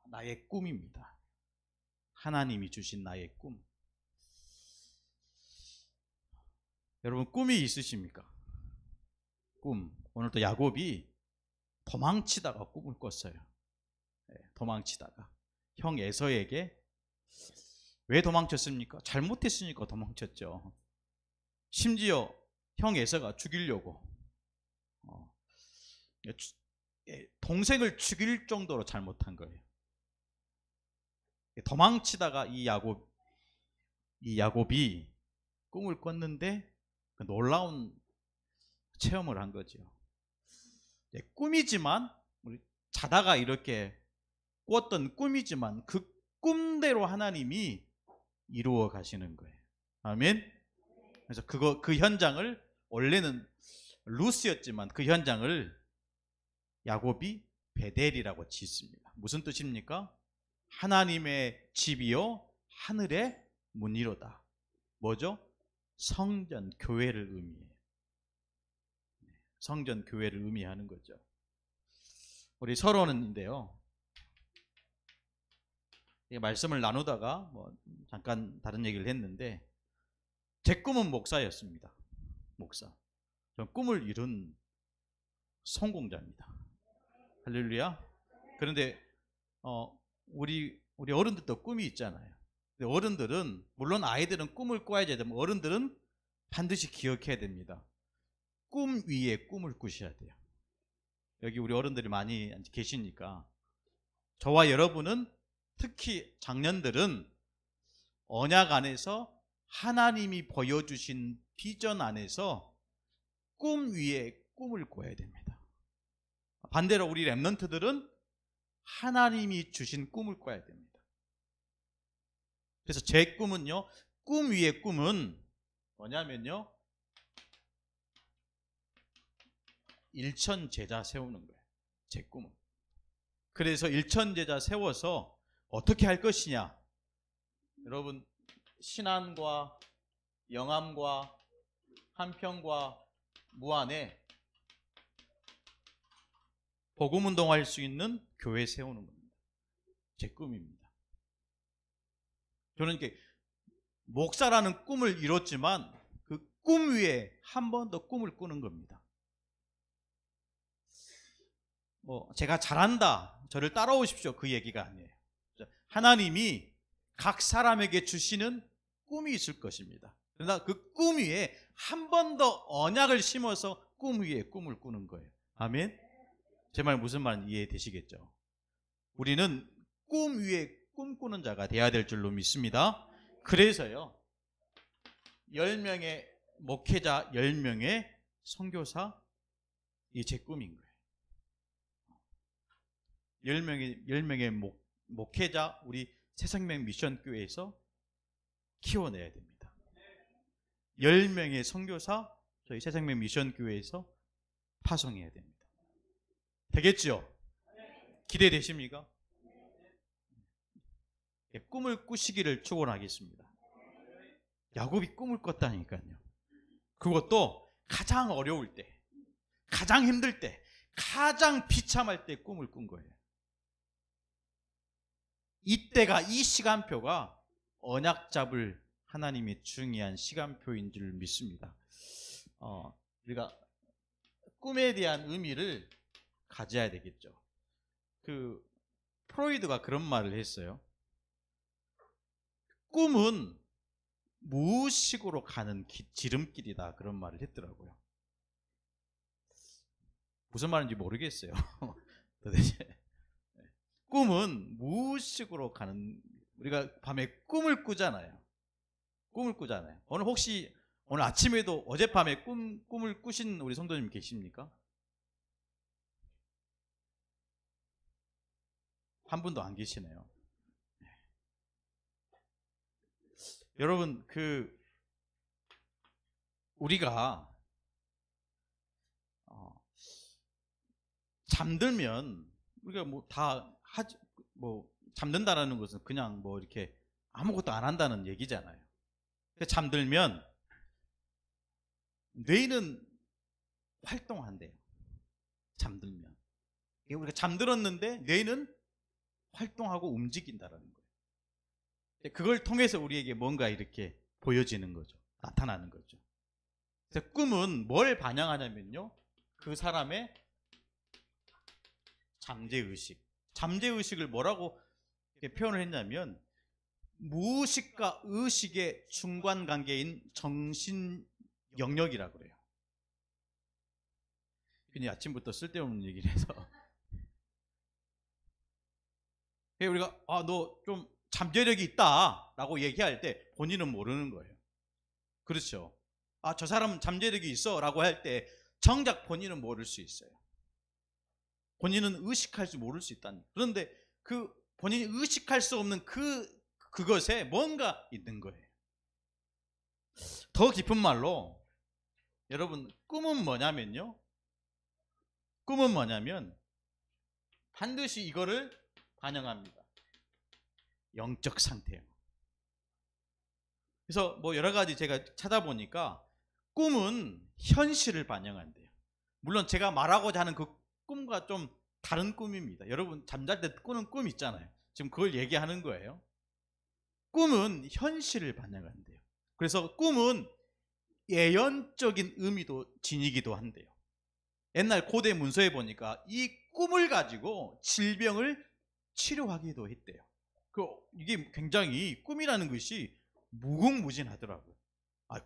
나의 꿈입니다. 하나님이 주신 나의 꿈. 여러분, 꿈이 있으십니까? 꿈. 오늘 또 야곱이 도망치다가 꿈을 꿨어요. 도망치다가 형 에서에게. 왜 도망쳤습니까? 잘못했으니까 도망쳤죠. 심지어 형 에서가 죽이려고 동생을 죽일 정도로 잘못한 거예요. 도망치다가 이 야곱이 꿈을 꿨는데 놀라운 체험을 한 거죠. 꿈이지만, 우리 자다가 이렇게 꿨던 꿈이지만 그 꿈대로 하나님이 이루어 가시는 거예요. 아멘. 그래서 그 현장을, 원래는 루스였지만 그 현장을 야곱이 베델이라고 짓습니다. 무슨 뜻입니까? 하나님의 집이요 하늘의 문이로다. 뭐죠? 성전, 교회를 의미해요. 성전, 교회를 의미하는 거죠. 우리 서론인데요, 말씀을 나누다가 잠깐 다른 얘기를 했는데, 제 꿈은 목사였습니다. 목사. 전 꿈을 이룬 성공자입니다. 할렐루야. 그런데 우리 어른들도 꿈이 있잖아요. 근데 어른들은, 물론 아이들은 꿈을 꿔야 되지만 어른들은 반드시 기억해야 됩니다. 꿈 위에 꿈을 꾸셔야 돼요. 여기 우리 어른들이 많이 계시니까, 저와 여러분은, 특히 장년들은 언약 안에서 하나님이 보여주신 비전 안에서 꿈 위에 꿈을 꿔야 됩니다. 반대로 우리 렘넌트들은 하나님이 주신 꿈을 꿔야 됩니다. 그래서 제 꿈은요, 꿈 위에 꿈은 뭐냐면요, 일천 제자 세우는 거예요. 제 꿈은. 그래서 일천 제자 세워서 어떻게 할 것이냐. 여러분, 신안과 영암과 한평과 무안에 복음운동할 수 있는 교회 세우는 겁니다. 제 꿈입니다. 저는 이렇게 목사라는 꿈을 이뤘지만 그 꿈 위에 한 번 더 꿈을 꾸는 겁니다. 제가 잘한다, 저를 따라오십시오, 그 얘기가 아니에요. 하나님이 각 사람에게 주시는 꿈이 있을 것입니다. 그러나 그 꿈 위에 한 번 더 언약을 심어서 꿈 위에 꿈을 꾸는 거예요. 아멘. 제 말 무슨 말인지 이해되시겠죠? 우리는 꿈 위에 꿈꾸는 자가 돼야 될 줄로 믿습니다. 그래서요, 10명의 목회자, 10명의 선교사, 이게 제 꿈인 거예요. 10명의 목회자, 우리 새생명 미션교회에서 키워내야 됩니다. 10명의 선교사, 저희 새생명 미션교회에서 파송해야 됩니다. 되겠죠? 기대되십니까? 꿈을 꾸시기를 축원하겠습니다. 야곱이 꿈을 꿨다니까요. 그것도 가장 어려울 때, 가장 힘들 때, 가장 비참할 때 꿈을 꾼 거예요. 이때가, 이 시간표가 언약 잡을 하나님의 중요한 시간표인 줄 믿습니다. 우리가 꿈에 대한 의미를 가져야 되겠죠. 프로이드가 그런 말을 했어요. 꿈은 무의식으로 가는 지름길이다, 그런 말을 했더라고요. 무슨 말인지 모르겠어요. 도대체. 꿈은 무의식으로 가는, 우리가 밤에 꿈을 꾸잖아요. 오늘 아침에도 어젯밤에 꿈을 꾸신 우리 성도님 계십니까? 한 분도 안 계시네요. 여러분, 우리가 잠들면, 우리가 잠든다라는 것은 그냥 이렇게 아무것도 안 한다는 얘기잖아요. 잠들면 뇌는 활동한대요. 잠들면. 우리가 잠들었는데 뇌는 활동하고 움직인다라는 거예요. 그걸 통해서 우리에게 뭔가 이렇게 보여지는 거죠. 나타나는 거죠. 그래서 꿈은 뭘 반영하냐면요, 그 사람의 잠재의식. 잠재의식을 뭐라고 이렇게 표현을 했냐면, 무의식과 의식의 중간 관계인 정신 영역이라고 그래요. 그냥 아침부터 쓸데없는 얘기를 해서. 우리가 너 좀 잠재력이 있다라고 얘기할 때 본인은 모르는 거예요. 그렇죠. 저 사람은 잠재력이 있어라고 할 때 정작 본인은 모를 수 있어요. 본인은 의식할 수 모를 수 있다는. 그런데 그 본인이 의식할 수 없는 그것에 뭔가 있는 거예요. 더 깊은 말로 여러분, 꿈은 뭐냐면요, 꿈은 뭐냐면 반드시 이거를 반영합니다. 영적 상태예요. 그래서 뭐 여러 가지 제가 찾아보니까 꿈은 현실을 반영한대요. 물론 제가 말하고자 하는 그 꿈과 좀 다른 꿈입니다. 여러분 잠잘 때 꾸는 꿈 있잖아요. 지금 그걸 얘기하는 거예요. 꿈은 현실을 반영한대요. 그래서 꿈은 예언적인 의미도 지니기도 한대요. 옛날 고대 문서에 보니까 이 꿈을 가지고 질병을 치료하기도 했대요. 이게 굉장히 꿈이라는 것이 무궁무진하더라고요.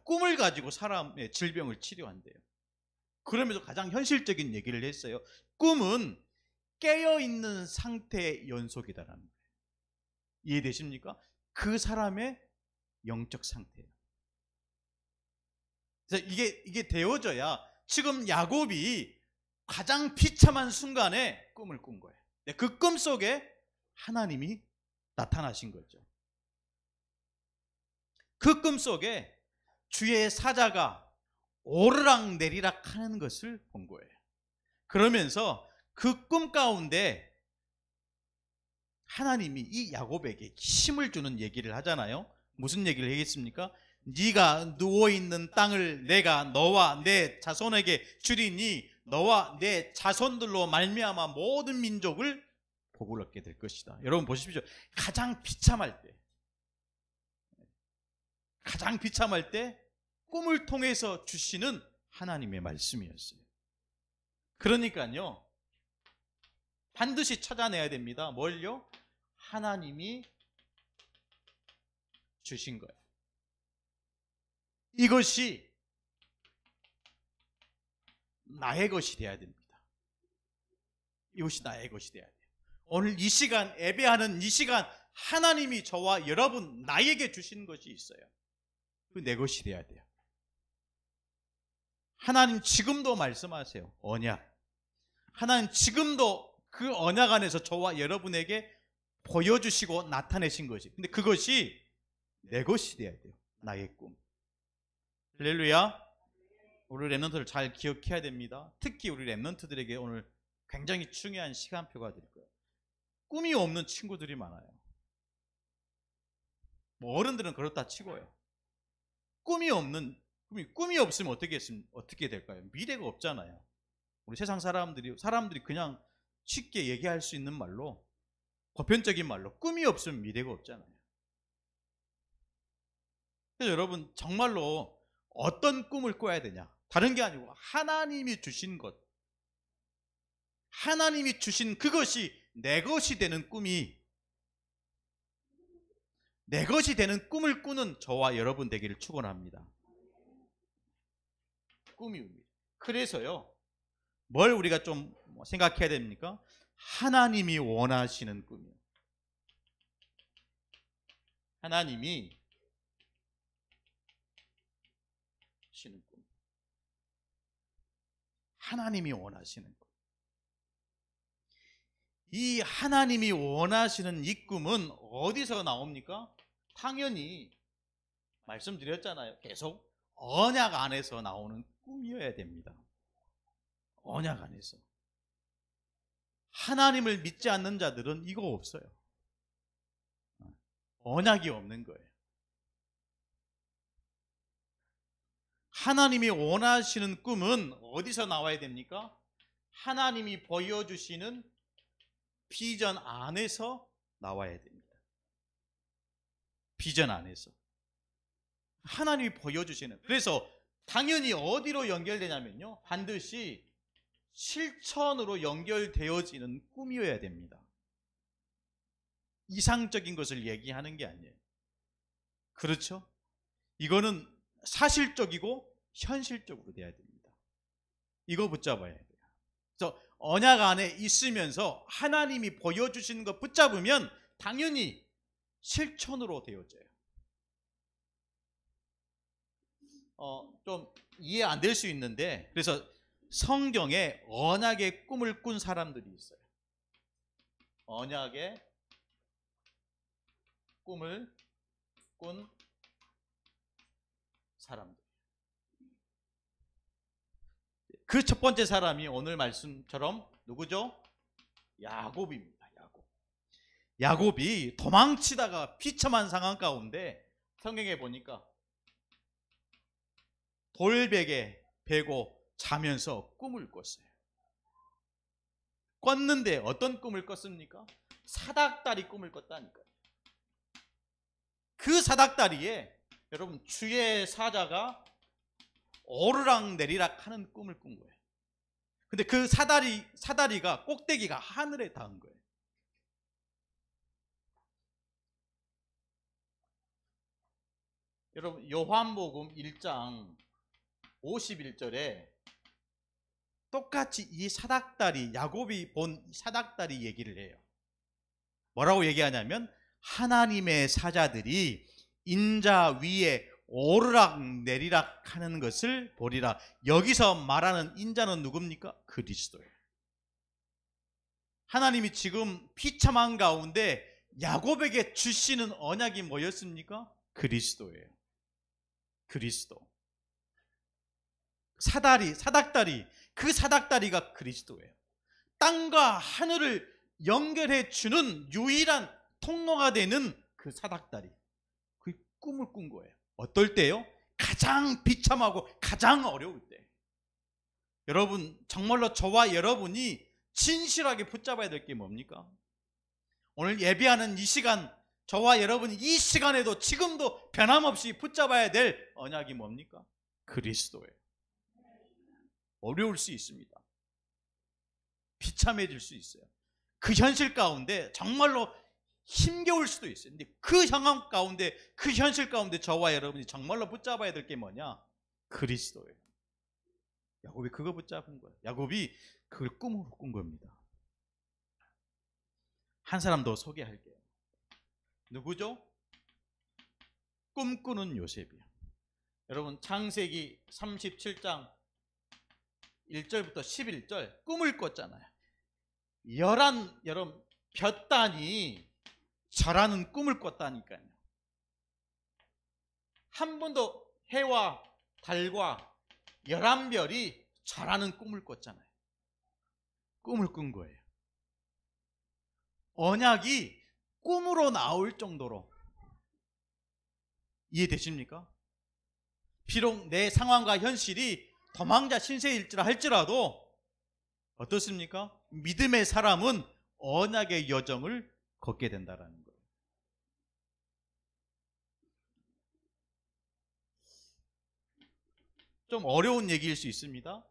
꿈을 가지고 사람의 질병을 치료한대요. 그러면서 가장 현실적인 얘기를 했어요. 꿈은 깨어있는 상태의 연속이다라는 거예요. 이해되십니까? 그 사람의 영적 상태예요. 그래서 이게 되어져야 지금 야곱이 가장 비참한 순간에 꿈을 꾼 거예요. 그 꿈 속에 하나님이 나타나신 거죠. 그 꿈 속에 주의 사자가 오르락 내리락 하는 것을 본 거예요. 그러면서 그 꿈 가운데 하나님이 이 야곱에게 힘을 주는 얘기를 하잖아요. 무슨 얘기를 하겠습니까? 네가 누워있는 땅을 내가 너와 내 자손에게 주리니 너와 내 자손들로 말미암아 모든 민족을 복을 얻게 될 것이다. 여러분 보십시오. 가장 비참할 때 꿈을 통해서 주시는 하나님의 말씀이었어요. 그러니까요, 반드시 찾아내야 됩니다. 뭘요? 하나님이 주신 거예요. 이것이 나의 것이 돼야 됩니다. 이것이 나의 것이 돼야 돼요. 오늘 이 시간, 예배하는 이 시간, 하나님이 저와 여러분, 나에게 주신 것이 있어요. 그 내 것이 돼야 돼요. 하나님 지금도 말씀하세요. 언약. 하나님 지금도 그 언약 안에서 저와 여러분에게 보여주시고 나타내신 것이. 근데 그것이 내 것이 돼야 돼요. 나의 꿈. 할렐루야. 우리 랩런트를 잘 기억해야 됩니다. 특히 우리 랩런트들에게 오늘 굉장히 중요한 시간표가 될 거예요. 꿈이 없는 친구들이 많아요. 뭐 어른들은 그렇다 치고요. 꿈이 없으면 어떻게 될까요? 미래가 없잖아요. 우리 세상 사람들이 그냥 쉽게 얘기할 수 있는 말로, 보편적인 말로, 꿈이 없으면 미래가 없잖아요. 그래서 여러분 정말로 어떤 꿈을 꿔야 되냐? 다른 게 아니고 하나님이 주신 것, 하나님이 주신 그것이 내 것이 되는 내 것이 되는 꿈을 꾸는 저와 여러분 되기를 축원합니다. 꿈입니다. 그래서요, 뭘 우리가 좀 생각해야 됩니까? 하나님이 원하시는 꿈이에요. 하나님이 원하시는 꿈. 하나님이 원하시는 꿈. 이 하나님이 원하시는 이 꿈은 어디서 나옵니까? 당연히 말씀드렸잖아요. 계속 언약 안에서 나오는 꿈이어야 됩니다. 언약 안에서. 하나님을 믿지 않는 자들은 이거 없어요. 언약이 없는 거예요. 하나님이 원하시는 꿈은 어디서 나와야 됩니까? 하나님이 보여주시는 비전 안에서 나와야 됩니다. 비전 안에서 하나님이 보여주시는. 그래서 당연히 어디로 연결되냐면요, 반드시 실천으로 연결되어지는 꿈이어야 됩니다. 이상적인 것을 얘기하는 게 아니에요. 그렇죠? 이거는 사실적이고 현실적으로 돼야 됩니다. 이거 붙잡아야 돼요. 그래서 언약 안에 있으면서 하나님이 보여주시는 거 붙잡으면 당연히 실천으로 되어져요. 좀 이해 안 될 수 있는데, 그래서 성경에 언약의 꿈을 꾼 사람들이 있어요. 언약의 꿈을 꾼 사람들. 그 첫 번째 사람이 오늘 말씀처럼 누구죠? 야곱입니다. 야곱이 도망치다가 비참한 상황 가운데 성경에 보니까 돌베개 베고 자면서 꿈을 꿨어요. 꿨는데 어떤 꿈을 꿨습니까? 사닥다리 꿈을 꿨다니까요. 그 사닥다리에 여러분 주의 사자가 오르락 내리락 하는 꿈을 꾼 거예요. 근데 그 사다리가 꼭대기가 하늘에 닿은 거예요. 여러분 요한복음 1장 51절에 똑같이 이 사닥다리, 야곱이 본 사닥다리 얘기를 해요. 뭐라고 얘기하냐면 하나님의 사자들이 인자 위에 오르락 내리락 하는 것을 보리라. 여기서 말하는 인자는 누굽니까? 그리스도예요. 하나님이 지금 비참한 가운데 야곱에게 주시는 언약이 뭐였습니까? 그리스도예요. 그리스도. 사닥다리, 그 사닥다리가 그리스도예요. 땅과 하늘을 연결해 주는 유일한 통로가 되는 그 사닥다리, 그 꿈을 꾼 거예요. 어떨 때요? 가장 비참하고 가장 어려울 때. 여러분 정말로 저와 여러분이 진실하게 붙잡아야 될 게 뭡니까? 오늘 예배하는 이 시간, 저와 여러분이 이 시간에도 지금도 변함없이 붙잡아야 될 언약이 뭡니까? 그리스도예요. 어려울 수 있습니다. 비참해질 수 있어요. 그 현실 가운데 정말로 힘겨울 수도 있어요. 근데 그 상황 가운데, 그 현실 가운데 저와 여러분이 정말로 붙잡아야 될 게 뭐냐? 그리스도예요. 야곱이 그거 붙잡은 거예요. 야곱이 그걸 꿈으로 꾼 겁니다. 한 사람 더 소개할게요. 누구죠? 꿈꾸는 요셉이요. 여러분 창세기 37장 1절부터 11절 꿈을 꿨잖아요. 여러분 볕단이 절하는 꿈을 꿨다니까요. 한 번도 해와 달과 11별이 절하는 꿈을 꿨잖아요. 꿈을 꾼 거예요. 언약이 꿈으로 나올 정도로. 이해되십니까? 비록 내 상황과 현실이 도망자 신세일지라 할지라도 어떻습니까? 믿음의 사람은 언약의 여정을 걷게 된다라는 거예요. 좀 어려운 얘기일 수 있습니다.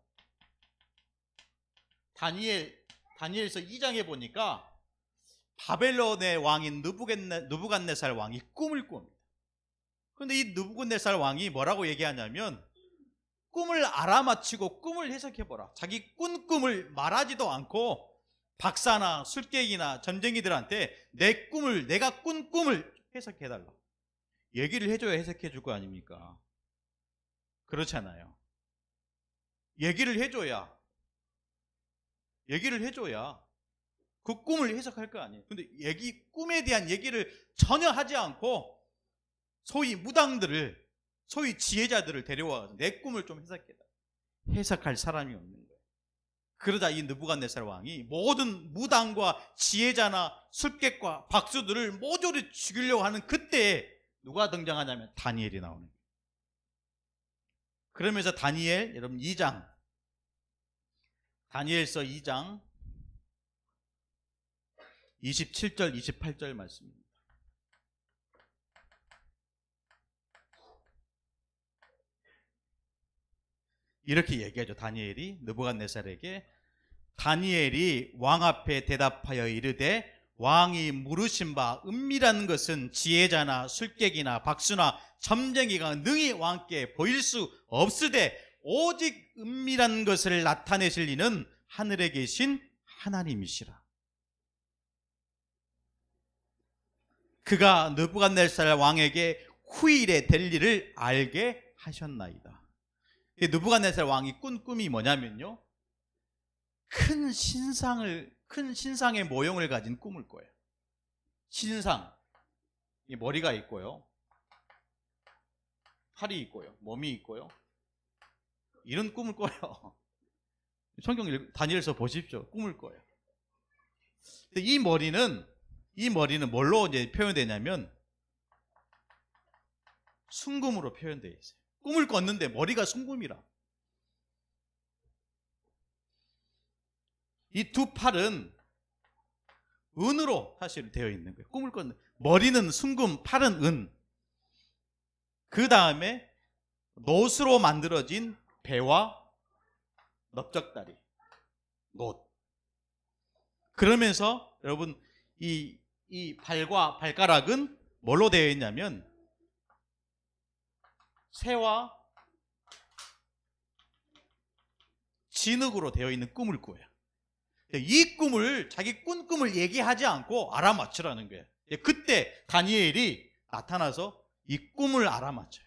다니엘서 2장에 보니까 바벨론의 왕인 느부갓네살 왕이 꿈을 꿉니다. 그런데 이 느부갓네살 왕이 뭐라고 얘기하냐면 꿈을 알아맞히고 꿈을 해석해보라. 자기 꾼 꿈을 말하지도 않고 박사나 술객이나 점쟁이들한테 내가 꾼 꿈을 해석해달라. 얘기를 해줘야 해석해줄 거 아닙니까? 그렇잖아요. 얘기를 해줘야 그 꿈을 해석할 거 아니에요. 근데 꿈에 대한 얘기를 전혀 하지 않고 소위 무당들을, 소위 지혜자들을 데려와서 내 꿈을 좀 해석할 사람이 없는 거예요. 그러다 이 느부갓네살 왕이 모든 무당과 지혜자나 술객과 박수들을 모조리 죽이려고 하는 그때에 누가 등장하냐면 다니엘이 나오는 거예요. 그러면서 다니엘, 여러분 2장, 다니엘서 2장 27절, 28절 말씀입니다. 이렇게 얘기하죠. 다니엘이 느부갓네살에게, 다니엘이 왕 앞에 대답하여 이르되 왕이 물으신 바 은밀한 것은 지혜자나 술객이나 박수나 점쟁이가 능히 왕께 보일 수 없으되 오직 은밀한 것을 나타내실 이는 하늘에 계신 하나님이시라. 그가 느부갓네살 왕에게 후일에 될 일을 알게 하셨나이다. 느부갓네살 왕이 꾼 꿈이 뭐냐면요, 큰 신상의 모형을 가진 꿈을 꿔요. 신상, 머리가 있고요, 팔이 있고요, 몸이 있고요, 이런 꿈을 꿔요. 성경 다니엘서 보십시오. 꿈을 꿔요. 근데 이 머리는 뭘로 이제 표현되냐면 순금으로 표현되어 있어요. 꿈을 꿨는데 머리가 순금이라. 이 두 팔은 은으로 사실 되어 있는 거예요. 꿈을 꿨는데 머리는 순금, 팔은 은. 그 다음에 놋으로 만들어진 배와 넓적다리, 놋. 그러면서 여러분 이 발과 발가락은 뭘로 되어 있냐면 새와 진흙으로 되어 있는 꿈을 꿔요. 이 꿈을, 자기 꾼 꿈을 얘기하지 않고 알아맞추라는 거예요. 그때 다니엘이 나타나서 이 꿈을 알아맞혀요.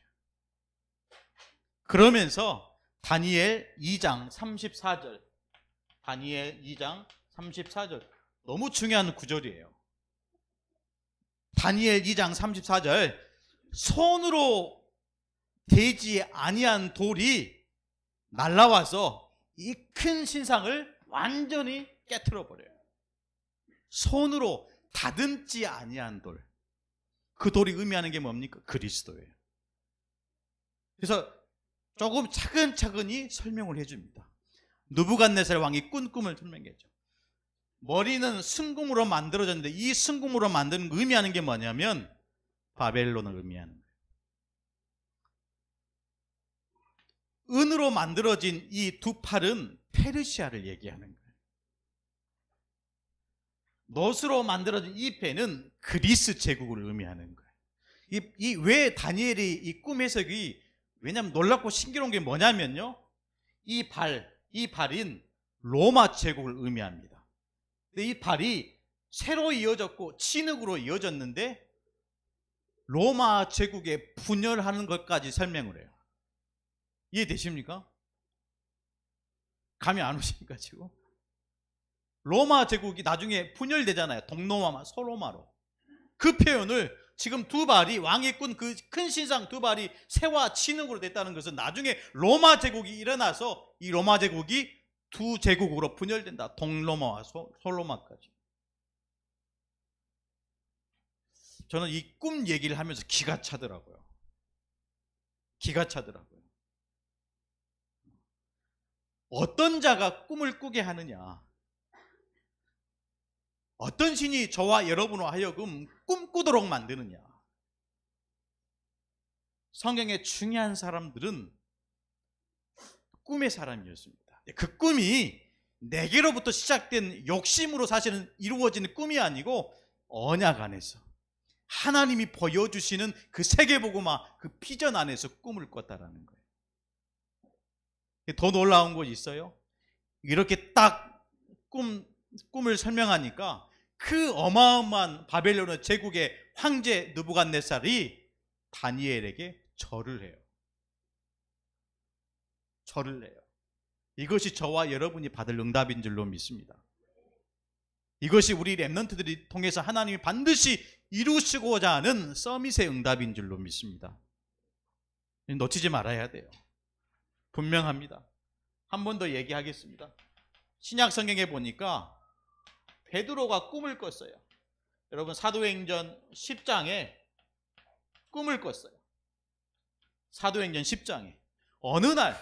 그러면서 다니엘 2장 34절, 다니엘 2장 34절, 너무 중요한 구절이에요. 다니엘 2장 34절, 손으로 되지 아니한 돌이 날라와서 이 큰 신상을 완전히 깨트려 버려요. 손으로 다듬지 아니한 돌. 그 돌이 의미하는 게 뭡니까? 그리스도예요. 그래서 조금 차근차근히 설명을 해줍니다. 느부갓네살 왕이 꾼 꿈을 설명했죠. 머리는 순금으로 만들어졌는데 이 순금으로 만드는 거 의미하는 게 뭐냐면 바벨론을 의미하는 거예요. 은으로 만들어진 이 두 팔은 페르시아를 얘기하는 거예요. 놋으로 만들어진 이 배는 그리스 제국을 의미하는 거예요. 왜 다니엘이 이 꿈 해석이, 왜냐하면 놀랍고 신기로운 게 뭐냐면요, 이 발인 로마 제국을 의미합니다. 근데 이 발이 새로 이어졌고 진흙으로 이어졌는데 로마 제국에 분열하는 것까지 설명을 해요. 이해되십니까? 감이 안 오십니까 지금? 로마 제국이 나중에 분열되잖아요. 동로마, 서로마로. 그 표현을 지금 두 발이, 왕이 꾼 그 큰 신상 두 발이 새와 진흙으로 됐다는 것은 나중에 로마 제국이 일어나서 이 로마 제국이 두 제국으로 분열된다. 동로마와 서로마까지. 저는 이 꿈 얘기를 하면서 기가 차더라고요. 기가 차더라고요. 어떤 자가 꿈을 꾸게 하느냐, 어떤 신이 저와 여러분으로 하여금 꿈꾸도록 만드느냐. 성경의 중요한 사람들은 꿈의 사람이었습니다. 그 꿈이 내게로부터 시작된 욕심으로 사실은 이루어지는 꿈이 아니고 언약 안에서 하나님이 보여주시는 그 세계복음화, 그 비전 안에서 꿈을 꿨다라는 거예요. 더 놀라운 것이 있어요. 이렇게 딱 꿈을 설명하니까 그 어마어마한 바벨론 제국의 황제 느부갓네살이 다니엘에게 절을 해요. 절을 해요. 이것이 저와 여러분이 받을 응답인 줄로 믿습니다. 이것이 우리 렘넌트들이 통해서 하나님이 반드시 이루시고자 하는 서밋의 응답인 줄로 믿습니다. 놓치지 말아야 돼요. 분명합니다. 한 번 더 얘기하겠습니다. 신약 성경에 보니까 베드로가 꿈을 꿨어요. 여러분, 사도행전 10장에 꿈을 꿨어요. 사도행전 10장에 어느 날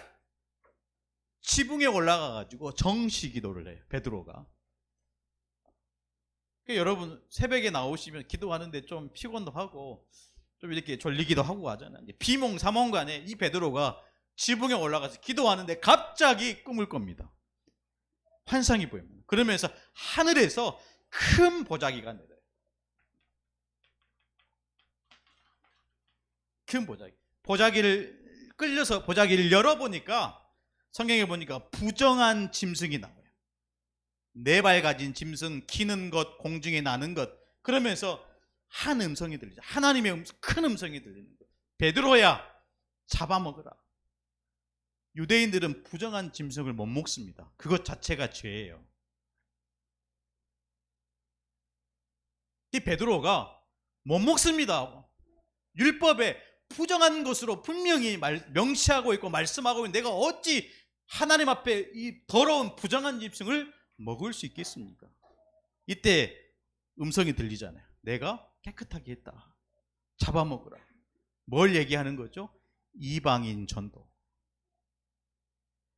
지붕에 올라가 가지고 정시 기도를 해요. 베드로가 여러분 새벽에 나오시면 기도하는데 좀 피곤도 하고 좀 이렇게 졸리기도 하고 하잖아요. 비몽사몽간에 이 베드로가 지붕에 올라가서 기도하는데 갑자기 꿈을 꿉니다. 환상이 보입니다. 그러면서 하늘에서 큰 보자기가 내려요. 큰 보자기. 보자기를 끌려서 보자기를 열어보니까 성경에 보니까 부정한 짐승이 나와요. 4발 가진 짐승, 기는 것, 공중에 나는 것. 그러면서 한 음성이 들리죠. 하나님의 큰 음성이 들리는 거예요. 베드로야, 잡아먹으라. 유대인들은 부정한 짐승을 못 먹습니다. 그것 자체가 죄예요. 이 베드로가 못 먹습니다. 율법에 부정한 것으로 분명히 명시하고 있고 말씀하고 있는데 내가 어찌 하나님 앞에 이 더러운 부정한 짐승을 먹을 수 있겠습니까? 이때 음성이 들리잖아요. 내가 깨끗하게 했다. 잡아먹으라. 뭘 얘기하는 거죠? 이방인 전도.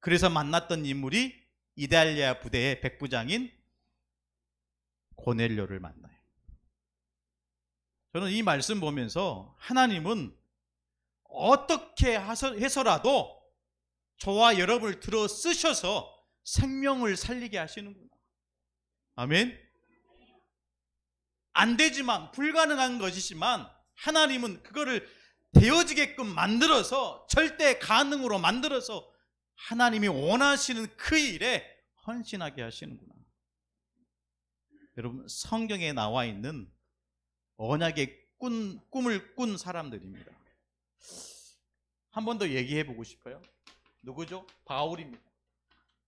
그래서 만났던 인물이 이달리아 부대의 백부장인 고넬료를 만나요. 저는 이 말씀 보면서 하나님은 어떻게 해서라도 저와 여러분을 들어 쓰셔서 생명을 살리게 하시는구나. 아멘. 안 되지만, 불가능한 것이지만 하나님은 그거를 되어지게끔 만들어서, 절대 가능으로 만들어서 하나님이 원하시는 그 일에 헌신하게 하시는구나. 여러분, 성경에 나와 있는 언약의 꿈을 꾼 사람들입니다. 한 번 더 얘기해 보고 싶어요. 누구죠? 바울입니다.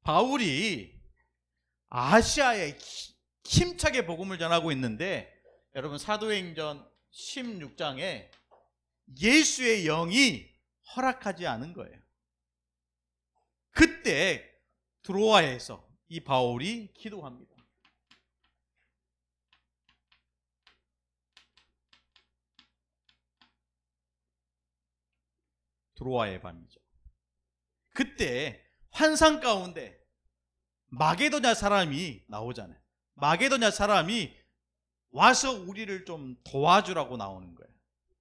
바울이 아시아에 힘차게 복음을 전하고 있는데, 여러분 사도행전 16장에 예수의 영이 허락하지 않은 거예요. 그때 드로아에서 이 바울이 기도합니다. 드로아의 밤이죠. 그때 환상 가운데 마게도냐 사람이 나오잖아요. 마게도냐 사람이 와서 우리를 좀 도와주라고 나오는 거예요.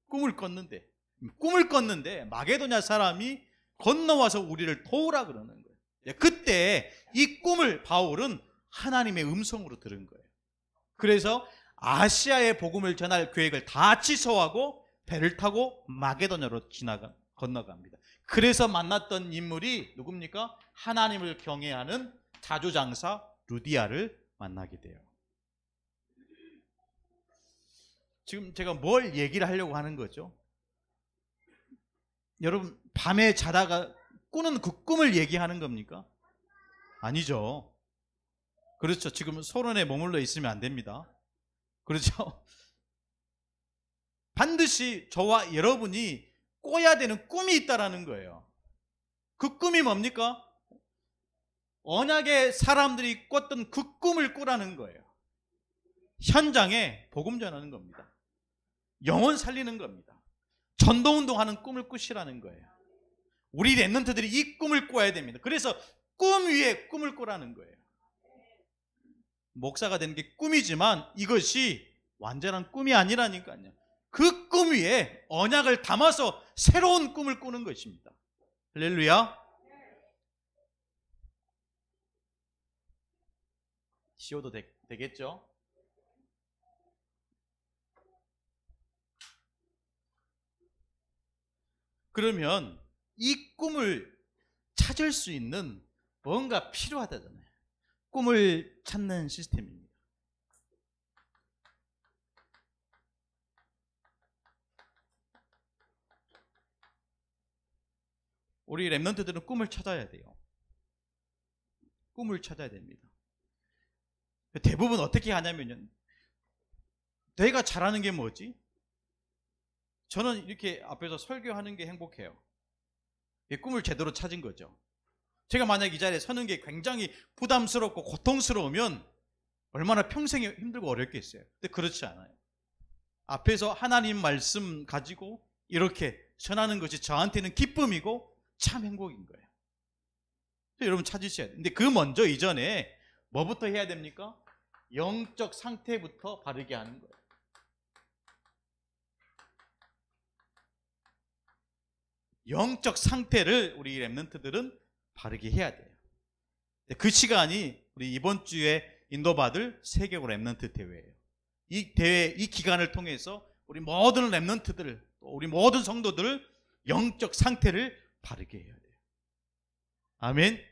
꿈을 꿨는데 마게도냐 사람이 건너와서 우리를 도우라 그러는 거예요. 그때 이 꿈을 바울은 하나님의 음성으로 들은 거예요. 그래서 아시아의 복음을 전할 계획을 다 취소하고 배를 타고 마게도냐로 건너갑니다. 그래서 만났던 인물이 누굽니까? 하나님을 경외하는 자주장사 루디아를 만나게 돼요. 지금 제가 뭘 얘기를 하려고 하는 거죠? 여러분, 밤에 자다가 꾸는 그 꿈을 얘기하는 겁니까? 아니죠. 그렇죠. 지금 소론에 머물러 있으면 안 됩니다. 그렇죠. 반드시 저와 여러분이 꿔야 되는 꿈이 있다라는 거예요. 그 꿈이 뭡니까? 언약의 사람들이 꿨던 그 꿈을 꾸라는 거예요. 현장에 복음 전하는 겁니다. 영혼 살리는 겁니다. 전도운동하는 꿈을 꾸시라는 거예요. 우리 랩런트들이 이 꿈을 꿔야 됩니다. 그래서 꿈 위에 꿈을 꾸라는 거예요. 목사가 되는 게 꿈이지만 이것이 완전한 꿈이 아니라니까요. 그 꿈 위에 언약을 담아서 새로운 꿈을 꾸는 것입니다. 할렐루야. 쉬어도 되겠죠? 그러면 이 꿈을 찾을 수 있는 뭔가 필요하다잖아요. 꿈을 찾는 시스템입니다. 우리 랩런트들은 꿈을 찾아야 돼요. 꿈을 찾아야 됩니다. 대부분 어떻게 하냐면요, 내가 잘하는 게 뭐지? 저는 이렇게 앞에서 설교하는 게 행복해요. 꿈을 제대로 찾은 거죠. 제가 만약 이 자리에 서는 게 굉장히 부담스럽고 고통스러우면 얼마나 평생이 힘들고 어렵겠어요. 근데 그렇지 않아요. 앞에서 하나님 말씀 가지고 이렇게 전하는 것이 저한테는 기쁨이고 참 행복인 거예요. 여러분 찾으셔야 돼요. 근데 그 먼저 이전에 뭐부터 해야 됩니까? 영적 상태부터 바르게 하는 거예요. 영적 상태를 우리 렘넌트들은 바르게 해야 돼요. 그 시간이 우리 이번 주에 인도받을 세계고 렘넌트 대회예요. 이 대회, 이 기간을 통해서 우리 모든 렘넌트들, 우리 모든 성도들 영적 상태를 바르게 해야 돼요. 아멘.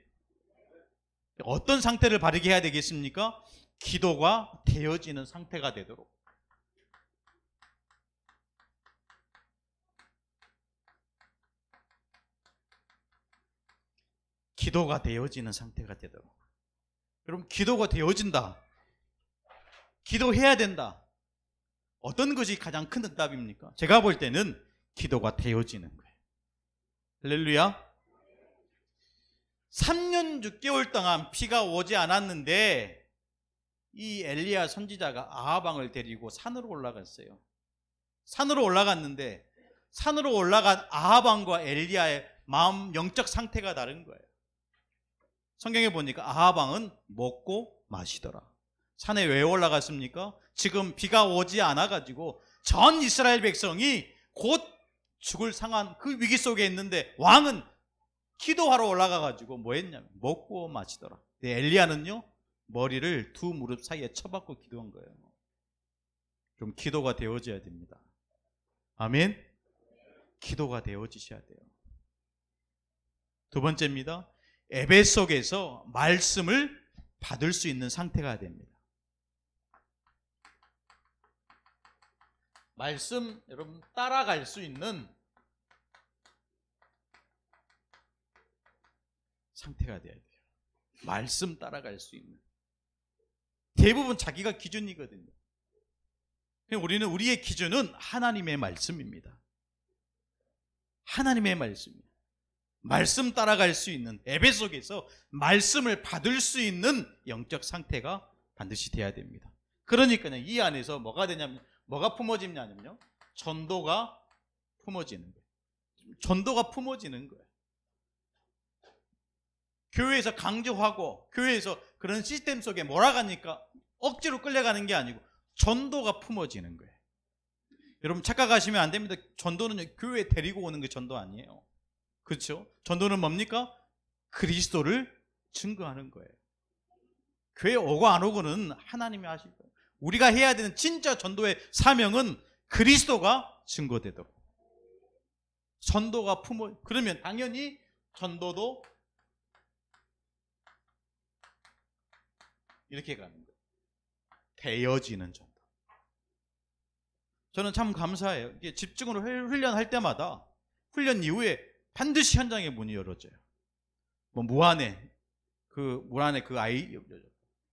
어떤 상태를 바르게 해야 되겠습니까? 기도가 되어지는 상태가 되도록. 기도가 되어지는 상태가 되도록. 여러분, 기도가 되어진다. 기도해야 된다. 어떤 것이 가장 큰 응답입니까? 제가 볼 때는 기도가 되어지는 거예요. 할렐루야. 3년 6개월 동안 비가 오지 않았는데 이 엘리야 선지자가 아하방을 데리고 산으로 올라갔어요. 산으로 올라갔는데 산으로 올라간 아하방과 엘리야의 마음 영적 상태가 다른 거예요. 성경에 보니까 아하방은 먹고 마시더라. 산에 왜 올라갔습니까? 지금 비가 오지 않아가지고 전 이스라엘 백성이 곧 죽을 상한 그 위기 속에 있는데 왕은 기도하러 올라가가지고 뭐 했냐면 먹고 마시더라. 엘리야는요 머리를 두 무릎 사이에 쳐박고 기도한 거예요. 좀 기도가 되어져야 됩니다. 아멘. 기도가 되어지셔야 돼요. 두 번째입니다. 예배 속에서 말씀을 받을 수 있는 상태가 됩니다. 말씀 여러분 따라갈 수 있는 상태가 돼야 돼요. 말씀 따라갈 수 있는. 대부분 자기가 기준이거든요. 우리는 우리의 기준은 하나님의 말씀입니다. 하나님의 말씀입니다. 말씀 따라갈 수 있는 예배 속에서 말씀을 받을 수 있는 영적 상태가 반드시 돼야 됩니다. 그러니까요 이 안에서 뭐가 되냐면 뭐가 품어지냐면요 전도가 품어지는 거예요. 전도가 품어지는 거예요. 교회에서 강조하고 교회에서 그런 시스템 속에 몰아가니까 억지로 끌려가는 게 아니고 전도가 품어지는 거예요. 여러분 착각하시면 안 됩니다. 전도는 교회에 데리고 오는 게 전도 아니에요. 그렇죠? 전도는 뭡니까? 그리스도를 증거하는 거예요. 교회 오고 안 오고는 하나님이 하실 거예요. 우리가 해야 되는 진짜 전도의 사명은 그리스도가 증거되도록. 전도가 그러면 당연히 전도도 이렇게 가는 거예요. 되어지는 전도. 저는 참 감사해요. 이게 집중으로 훈련할 때마다 훈련 이후에 반드시 현장에 문이 열어져요. 뭐 무안에 그 아이,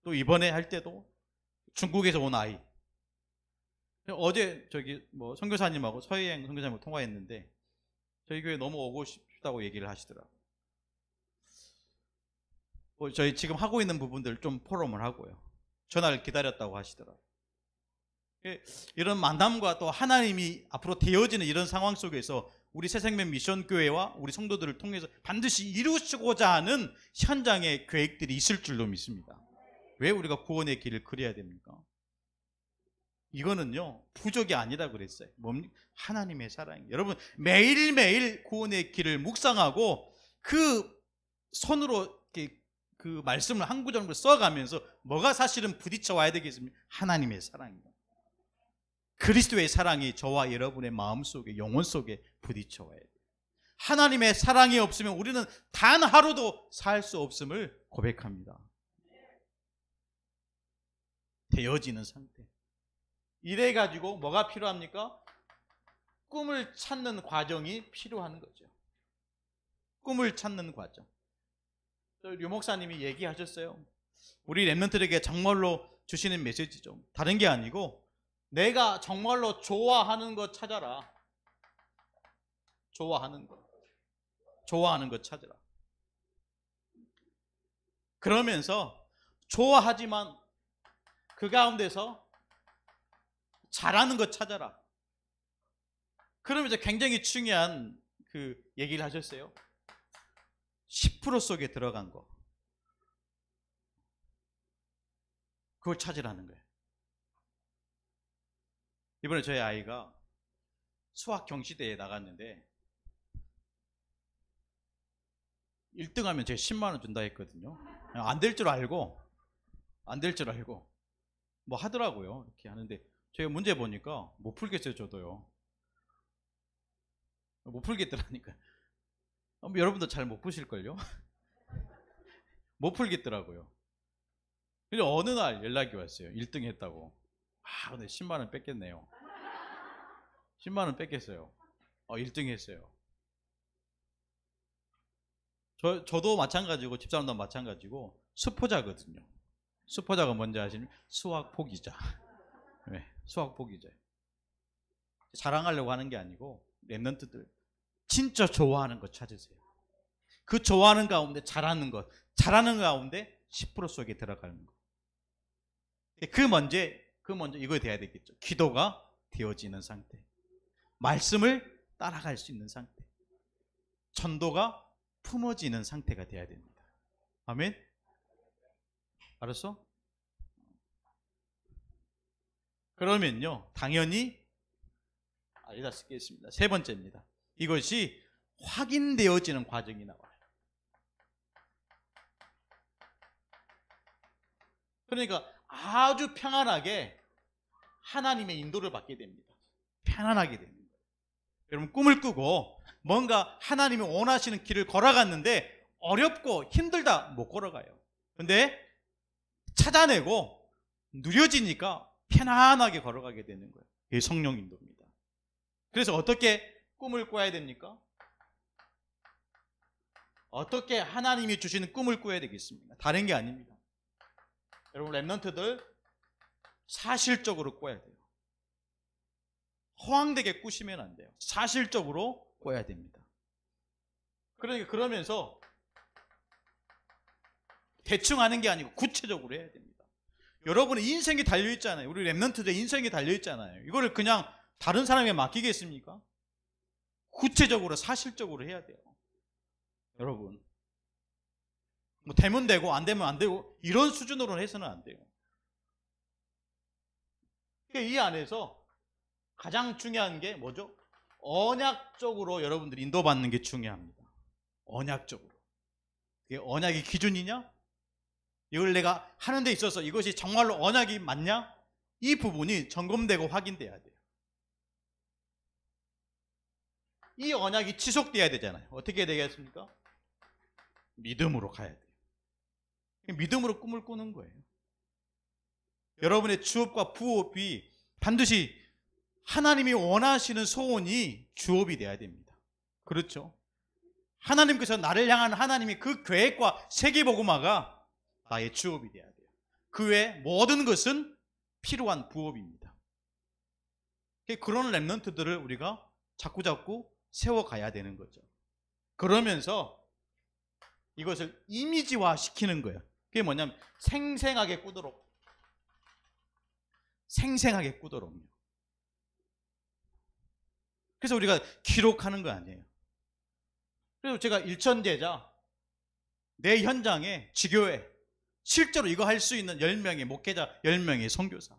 또 이번에 할 때도 중국에서 온 아이. 어제 뭐 선교사님하고 서희행 선교사님하고 통화했는데 저희 교회 너무 오고 싶다고 얘기를 하시더라고요. 저희 지금 하고 있는 부분들 좀 포럼을 하고요. 전화를 기다렸다고 하시더라고요. 이런 만남과 또 하나님이 앞으로 되어지는 이런 상황 속에서 우리 새생명 미션교회와 우리 성도들을 통해서 반드시 이루시고자 하는 현장의 계획들이 있을 줄로 믿습니다. 왜 우리가 구원의 길을 그려야 됩니까? 이거는요 부족이 아니라 그랬어요. 하나님의 사랑이에요. 여러분 매일매일 구원의 길을 묵상하고 그 손으로 그 말씀을 한 구절을 써가면서 뭐가 사실은 부딪혀 와야 되겠습니까? 하나님의 사랑이에요. 그리스도의 사랑이 저와 여러분의 마음속에 영혼 속에 부딪혀 와야 돼요. 하나님의 사랑이 없으면 우리는 단 하루도 살 수 없음을 고백합니다. 되어지는 상태. 이래가지고 뭐가 필요합니까? 꿈을 찾는 과정이 필요한 거죠. 꿈을 찾는 과정. 류 목사님이 얘기하셨어요. 우리 렘넌트들에게 정말로 주시는 메시지죠. 다른 게 아니고 내가 정말로 좋아하는 것 찾아라. 좋아하는 것 찾아라. 그러면서 좋아하지만 그 가운데서 잘하는 것 찾아라. 그러면서 굉장히 중요한 그 얘기를 하셨어요. 10% 속에 들어간 거. 그걸 찾으라는 거예요. 이번에 저희 아이가 수학 경시대회에 나갔는데 1등 하면 제가 10만 원 준다 했거든요. 안 될 줄 알고 뭐 하더라고요. 이렇게 하는데 제가 문제 보니까 못 풀겠어요. 저도요. 못 풀겠더라니까. 여러분도 잘 못 푸실걸요? 못 풀겠더라고요. 근데 어느 날 연락이 왔어요. 1등 했다고. 근데 10만 원 뺏겼네요. 10만 원 뺏겼어요. 1등 했어요. 저도 마찬가지고 집사람도 마찬가지고 수포자거든요. 수포자가 뭔지 아시면 수학 포기자. 네, 수학 포기자. 자랑하려고 하는 게 아니고 랩런트들 진짜 좋아하는 것 찾으세요. 그 좋아하는 가운데 잘하는 가운데 10% 속에 들어가는 것. 그 먼저 이거 돼야 되겠죠. 기도가 되어지는 상태, 말씀을 따라갈 수 있는 상태, 전도가 품어지는 상태가 돼야 됩니다. 아멘? 알았어? 그러면요, 당연히 여기다 쓰겠습니다. 세 번째입니다. 이것이 확인되어지는 과정이 나와요. 그러니까 아주 평안하게 하나님의 인도를 받게 됩니다. 편안하게 됩니다. 여러분, 꿈을 꾸고 뭔가 하나님이 원하시는 길을 걸어갔는데 어렵고 힘들다 못 걸어가요. 근데 찾아내고 누려지니까 편안하게 걸어가게 되는 거예요. 이게 성령 인도입니다. 그래서 어떻게 꿈을 꿔야 됩니까? 어떻게 하나님이 주시는 꿈을 꿔야 되겠습니까? 다른 게 아닙니다. 여러분, 랩런트들 사실적으로 꿔야 돼요. 허황되게 꾸시면 안 돼요. 사실적으로 꿔야 됩니다. 그러니까 그러면서 대충 하는 게 아니고 구체적으로 해야 됩니다. 여러분의 인생이 달려있잖아요. 우리 랩런트들의 인생이 달려있잖아요. 이거를 그냥 다른 사람에게 맡기겠습니까? 구체적으로 사실적으로 해야 돼요. 여러분, 뭐 되면 되고 안 되면 안 되고 이런 수준으로 해서는 안 돼요. 이 안에서 가장 중요한 게 뭐죠? 언약적으로 여러분들이 인도받는 게 중요합니다. 언약적으로. 그게 언약이 기준이냐? 이걸 내가 하는 데 있어서 이것이 정말로 언약이 맞냐? 이 부분이 점검되고 확인돼야 돼요. 이 언약이 지속돼야 되잖아요. 어떻게 되겠습니까? 믿음으로 가야 돼요. 믿음으로 꿈을 꾸는 거예요. 여러분의 주업과 부업이 반드시 하나님이 원하시는 소원이 주업이 돼야 됩니다. 그렇죠? 하나님께서 나를 향한 하나님이 그 계획과 세계복음화가 나의 주업이 돼야 돼요. 그 외 모든 것은 필요한 부업입니다. 그런 랩런트들을 우리가 자꾸자꾸 세워가야 되는 거죠. 그러면서 이것을 이미지화 시키는 거예요. 그게 뭐냐면 생생하게 꾸도록. 생생하게 꾸도록요. 그래서 우리가 기록하는 거 아니에요. 그래서 제가 일천제자, 내 현장에 지교회, 실제로 이거 할 수 있는 10명의 목회자, 10명의 선교사.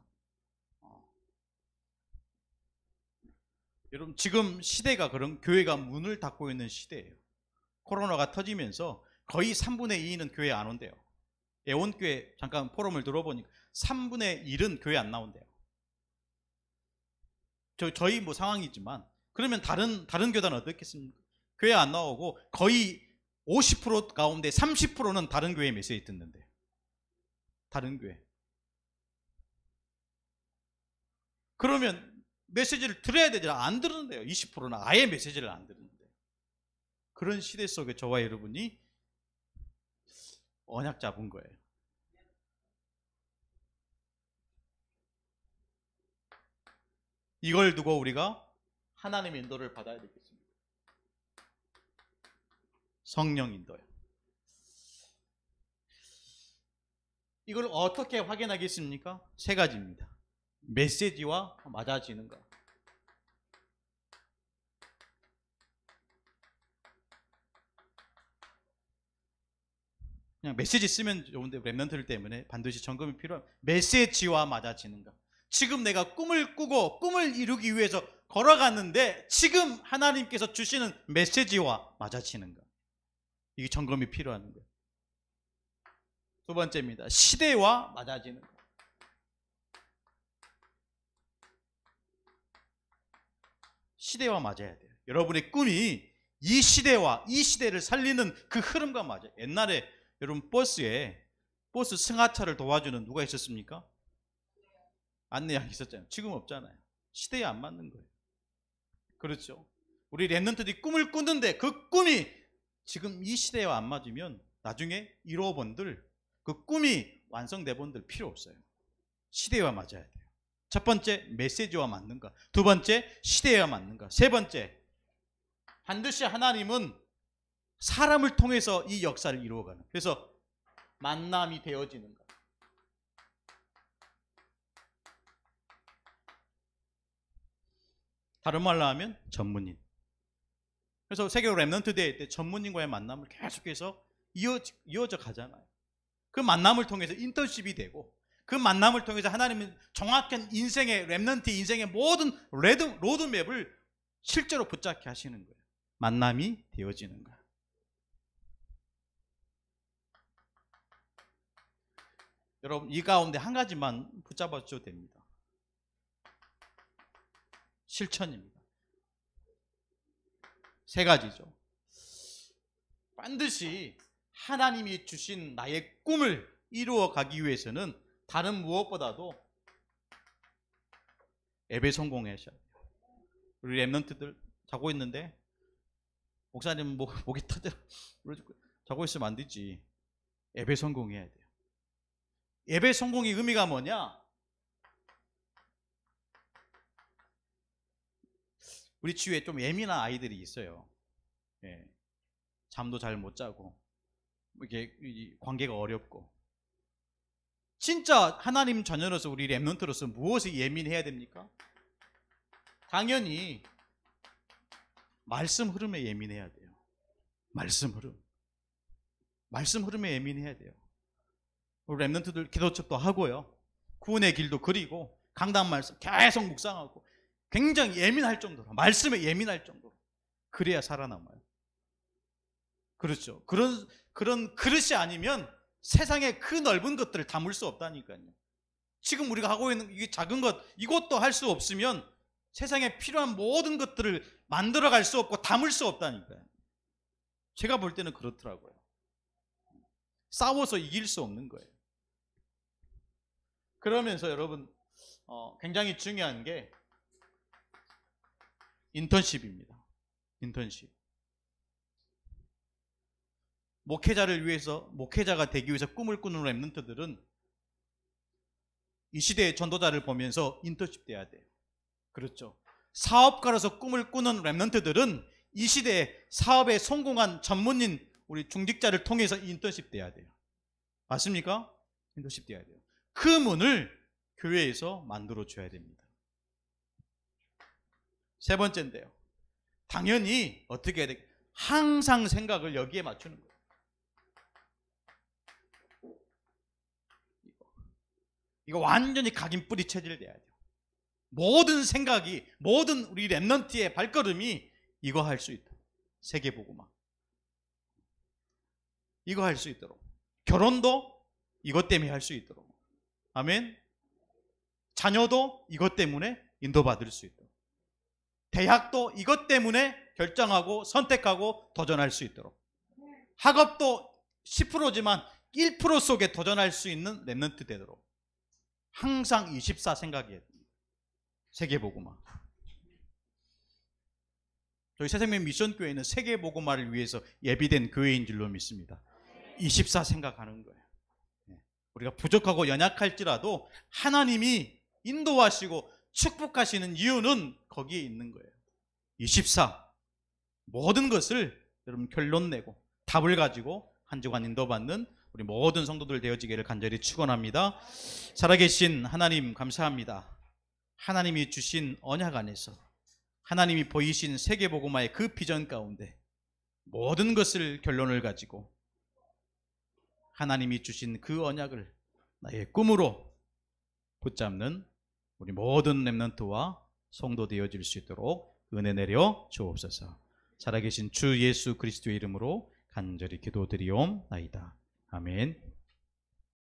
여러분, 지금 시대가 그런 교회가 문을 닫고 있는 시대예요. 코로나가 터지면서 거의 3분의 2는 교회 안 온대요. 애원교회 잠깐 포럼을 들어보니까 3분의 1은 교회 안 나온대요. 저희 뭐 상황이지만, 그러면 다른 교단은 어떻겠습니까? 교회 안 나오고 거의 50% 가운데 30%는 다른 교회 메시지 듣는데, 다른 교회. 그러면 메시지를 들어야 되잖아. 안 들은데요. 20%는 아예 메시지를 안 듣는데. 그런 시대 속에 저와 여러분이 언약 잡은 거예요. 이걸 두고 우리가 하나님의 인도를 받아야 되겠습니다. 성령 인도요. 이걸 어떻게 확인하겠습니까? 세 가지입니다. 메시지와 맞아지는 것. 그냥 메시지 쓰면 좋은데 랩런트들 때문에 반드시 점검이 필요한 메시지와 맞아지는가. 지금 내가 꿈을 꾸고 꿈을 이루기 위해서 걸어갔는데 지금 하나님께서 주시는 메시지와 맞아지는가. 이게 점검이 필요한 거예요. 두 번째입니다. 시대와 맞아지는 거. 시대와 맞아야 돼요. 여러분의 꿈이 이 시대와 이 시대를 살리는 그 흐름과 맞아요. 옛날에 여러분 버스 승하차를 도와주는 누가 있었습니까? 안내양 있었잖아요. 지금 없잖아요. 시대에 안 맞는 거예요. 그렇죠. 우리 랩런트들이 꿈을 꾸는데 그 꿈이 지금 이 시대와 안 맞으면 나중에 이루어본들 그 꿈이 완성돼 본들 필요 없어요. 시대와 맞아야 돼요. 첫 번째, 메시지와 맞는가. 두 번째, 시대와 맞는가. 세 번째, 반드시 하나님은 사람을 통해서 이 역사를 이루어가는. 그래서 만남이 되어지는가. 다른 말로 하면 전문인. 그래서 세계로 랩런트 대회 때 전문인과의 만남을 계속해서 이어져 가잖아요. 그 만남을 통해서 인턴십이 되고 그 만남을 통해서 하나님은 정확한 인생의 랩런트 인생의 모든 로드맵을 실제로 붙잡게 하시는 거예요. 만남이 되어지는 거예요. 여러분 이 가운데 한 가지만 붙잡아 주셔도 됩니다. 실천입니다. 세 가지죠. 반드시 하나님이 주신 나의 꿈을 이루어 가기 위해서는 다른 무엇보다도 예배 성공하셔야 돼요. 우리 랩런트들 자고 있는데 목사님 목이 터져 자고 있으면 안 되지. 예배 성공해야 돼요. 예배 성공의 의미가 뭐냐? 우리 주위에 좀 예민한 아이들이 있어요. 예. 잠도 잘 못 자고 이게 관계가 어렵고. 진짜 하나님 자녀로서 우리 랩런트로서 무엇에 예민해야 됩니까? 당연히 말씀 흐름에 예민해야 돼요. 말씀 흐름에 예민해야 돼요. 우리 랩런트들 기도첩도 하고요. 구원의 길도 그리고 강단 말씀 계속 묵상하고 굉장히 예민할 정도로 말씀에 예민할 정도로 그래야 살아남아요. 그렇죠. 그런 그릇이 아니면 세상의 그 넓은 것들을 담을 수 없다니까요. 지금 우리가 하고 있는 이 작은 것 이것도 할 수 없으면 세상에 필요한 모든 것들을 만들어갈 수 없고 담을 수 없다니까요. 제가 볼 때는 그렇더라고요. 싸워서 이길 수 없는 거예요. 그러면서 여러분 굉장히 중요한 게 인턴십입니다. 인턴십. 목회자가 되기 위해서 꿈을 꾸는 랩런트들은 이 시대의 전도자를 보면서 인턴십 돼야 돼요. 그렇죠. 사업가로서 꿈을 꾸는 랩런트들은 이 시대에 사업에 성공한 전문인 우리 중직자를 통해서 인턴십 돼야 돼요. 맞습니까? 인턴십 돼야 돼요. 그 문을 교회에서 만들어 줘야 됩니다. 세 번째인데요. 당연히 어떻게 해야 돼? 항상 생각을 여기에 맞추는 거예요. 이거 완전히 각인뿌리 체질돼야 돼요. 모든 생각이 모든 우리 랩런트의 발걸음이 이거 할 수 있도록 세계복음화 이거 할 수 있도록 결혼도 이것 때문에 할 수 있도록 아멘. 자녀도 이것 때문에 인도받을 수 있도록 대학도 이것 때문에 결정하고 선택하고 도전할 수 있도록 학업도 10%지만 1% 속에 도전할 수 있는 랩런트 되도록 항상 24 생각해야 됩니다. 세계복음화. 저희 새생명 미션교회는 세계복음화를 위해서 예비된 교회인 줄로 믿습니다. 24 생각하는 거예요. 우리가 부족하고 연약할지라도 하나님이 인도하시고 축복하시는 이유는 거기에 있는 거예요. 24 모든 것을 여러분 결론 내고 답을 가지고 한 주간 인도받는 우리 모든 성도들 되어지기를 간절히 축원합니다. 살아계신 하나님 감사합니다. 하나님이 주신 언약 안에서 하나님이 보이신 세계복음화의 그 비전 가운데 모든 것을 결론을 가지고 하나님이 주신 그 언약을 나의 꿈으로 붙잡는 우리 모든 렘넌트와 성도 되어질 수 있도록 은혜 내려 주옵소서. 살아계신 주 예수 그리스도의 이름으로 간절히 기도드리옵나이다. 아멘.